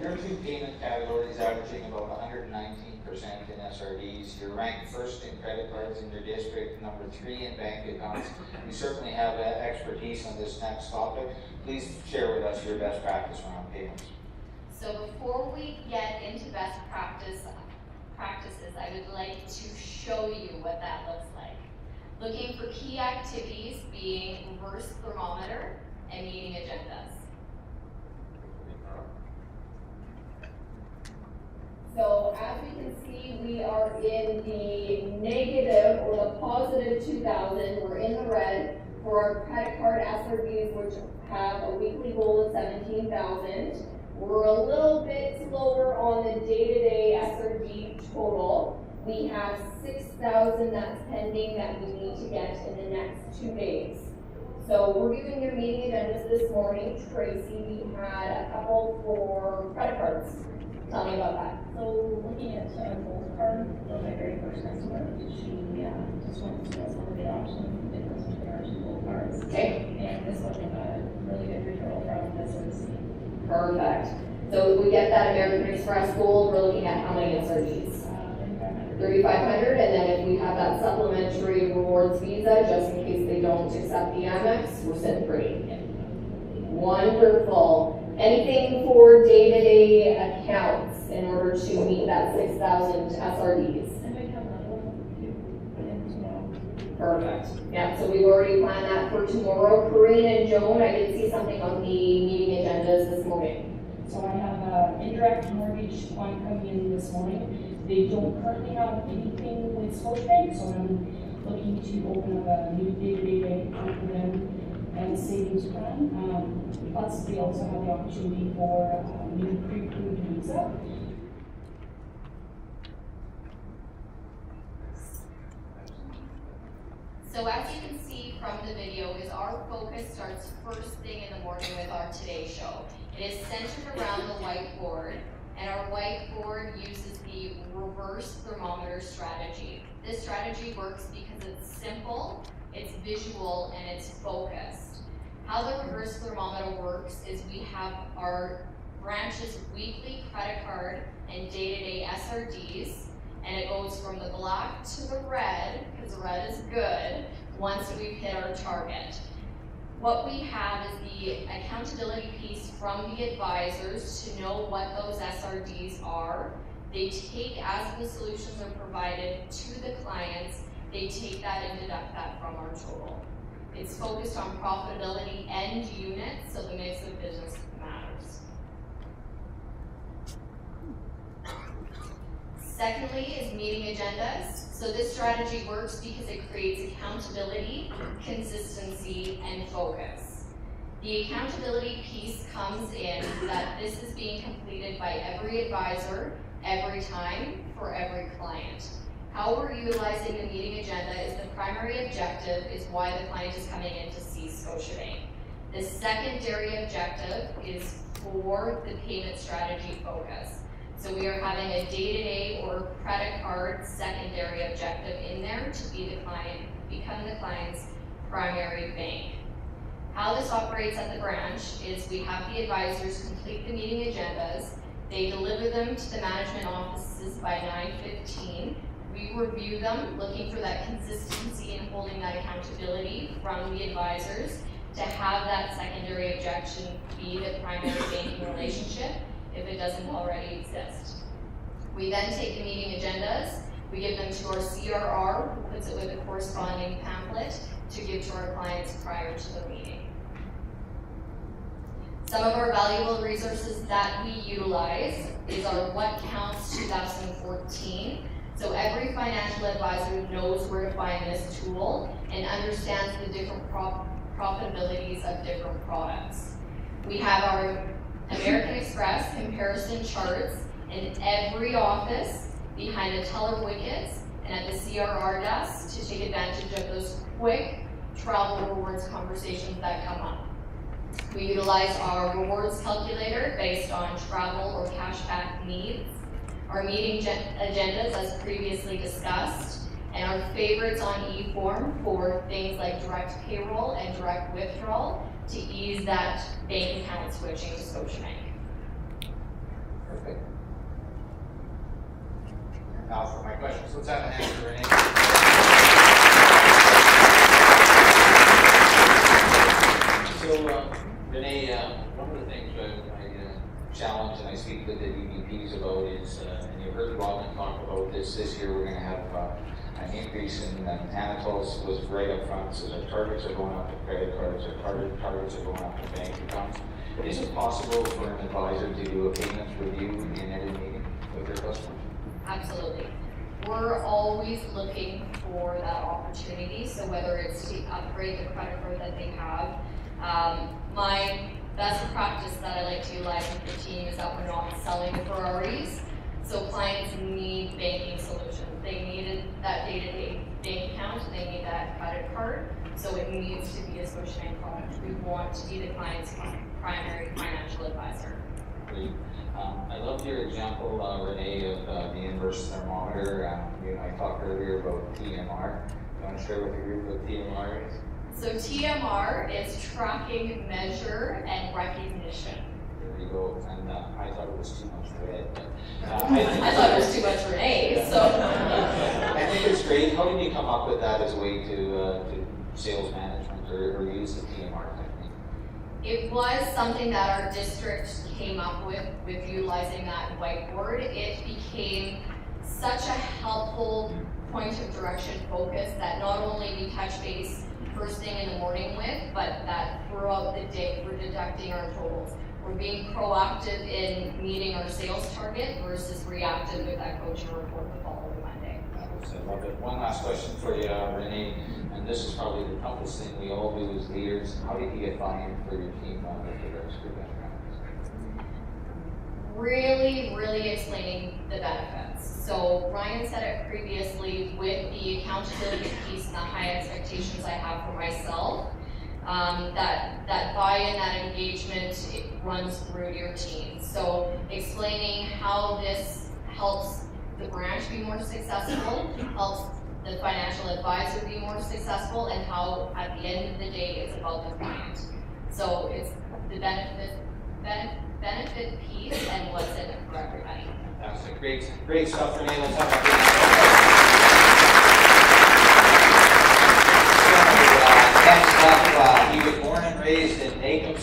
your two payment categories averaging about 119% in SRDs. You're ranked first in credit cards in your district, number 3 in bank accounts. You certainly have expertise on this next topic. Please share with us your best practice around payments. So before we get into best practices, I would like to show you what that looks like. Looking for key activities being reverse thermometer and meeting agendas. So as we can see, we are in the negative or the positive 2,000. We're in the red for our credit card SRDs, which have a weekly goal of 17,000. We're a little bit slower on the day-to-day SRD total. We have 6,000 that's pending that we need to get in the next 2 days. So reviewing your meeting agendas this morning, Tracy, we had a couple for credit cards. Tell me about that. So looking at Gold Card, for my very first customer, she just went to some of the options, the difference between our 2 Gold Cards. Okay. And this one got a really good referral from SRC. Perfect. So if we get that American Express Gold, we're looking at how many SRDs? 3,500, and then if we have that supplementary rewards visa, just in case they don't accept the Amex, we're sitting pretty. Wonderful. Anything for day-to-day accounts in order to meet that 6,000 SRDs? And we have another one tomorrow. Perfect. Yeah, so we've already planned that for tomorrow. Corinne and Joan, I did see something on the meeting agendas this morning. So I have an indirect mortgage client coming in this morning. They don't currently have anything with Scotiabank, so I'm looking to open up a new day-to-day bank account for them and a savings plan. Plus, they also have the opportunity for a new pre-approved visa. So as you can see from the video, is our focus starts first thing in the morning with our Today Show. It is centered around the whiteboard, and our whiteboard uses the reverse thermometer strategy. This strategy works because it's simple, it's visual, and it's focused. How the reverse thermometer works is we have our branch's weekly credit card and day-to-day SRDs, and it goes from the black to the red, because the red is good, once we've hit our target. What we have is the accountability piece from the advisors to know what those SRDs are. They take, as the solutions are provided to the clients, they take that and deduct that from our total. It's focused on profitability and units, so the mix of business matters. Secondly is meeting agendas. So this strategy works because it creates accountability, consistency, and focus. The accountability piece comes in that this is being completed by every advisor, every time, for every client. How we're utilizing the meeting agenda is the primary objective is why the client is coming in to see Scotiabank. The secondary objective is for the payment strategy focus. So we are having a day-to-day or credit card secondary objective in there to be the client, become the client's primary bank. How this operates at the branch is we have the advisors complete the meeting agendas, they deliver them to the management offices by 9:15. We review them, looking for that consistency and holding that accountability from the advisors to have that secondary objection be the primary banking relationship if it doesn't already exist. We then take the meeting agendas, we give them to our CRR, who puts it with a corresponding pamphlet to give to our clients prior to the meeting. Some of our valuable resources that we utilize is our What Counts 2014. So every financial advisor knows where to find this tool and understands the different profitabilities of different products. We have our American Express comparison charts in every office behind the teller wickets and at the CRR desk to take advantage of those quick travel rewards conversations that come up. We utilize our rewards calculator based on travel or cashback needs, our meeting agendas as previously discussed, and our favorites on eForm for things like direct payroll and direct withdrawal to ease that bank account switching to Scotiabank. Now for my questions, let's have a hand for Renee. So, Renee, one of the things I challenge and I speak with the DVPs about is, and you heard Robin talk about this year we're going to have an increase in Anatol's was right up front, so the targets are going up to credit cards, our targets are going up to bank accounts. Is it possible for an advisor to do a payments review in every meeting with their customers? Absolutely. We're always looking for that opportunity, so whether it's to upgrade the credit card that they have, my best practice that I like to utilize with the team is that we're not selling Ferraris, so clients need banking solutions. They need that day-to-day bank account, they need that credit card, so it needs to be a Scotiabank product. We want to be the client's primary financial advisor. Great. I loved your example, Renee, of the inverse thermometer. You and I talked earlier about TMR. You want to share with the group what TMR is? So TMR is tracking, measure, and recognition. There we go. And I thought it was too much red. But, I thought it was too much Renee, so. I think it's great. How did you come up with that as a way to sales management or use the TMR technique? It was something that our district came up with utilizing that whiteboard. It became such a helpful point of direction focus that not only we touch base first thing in the morning with, but that throughout the day we're deducting our totals. We're being proactive in meeting our sales target versus reactive with that coaching report the following Monday. I love it. One last question for you, Renee, and this is probably the toughest thing we all do as leaders. How did you get buy-in for your team with regards to best practices? Really explaining the benefits. So Ryan said it previously with the accountability piece and the high expectations I have for myself, that buy-in, that engagement, it runs through your team. So explaining how this helps the branch be more successful, helps the financial advisor be more successful, and how at the end of the day it's about the client. So it's the benefit piece and what's in it for everybody. Fantastic. Great stuff, Renee. Let's have a next up, he was born and raised in Nacum,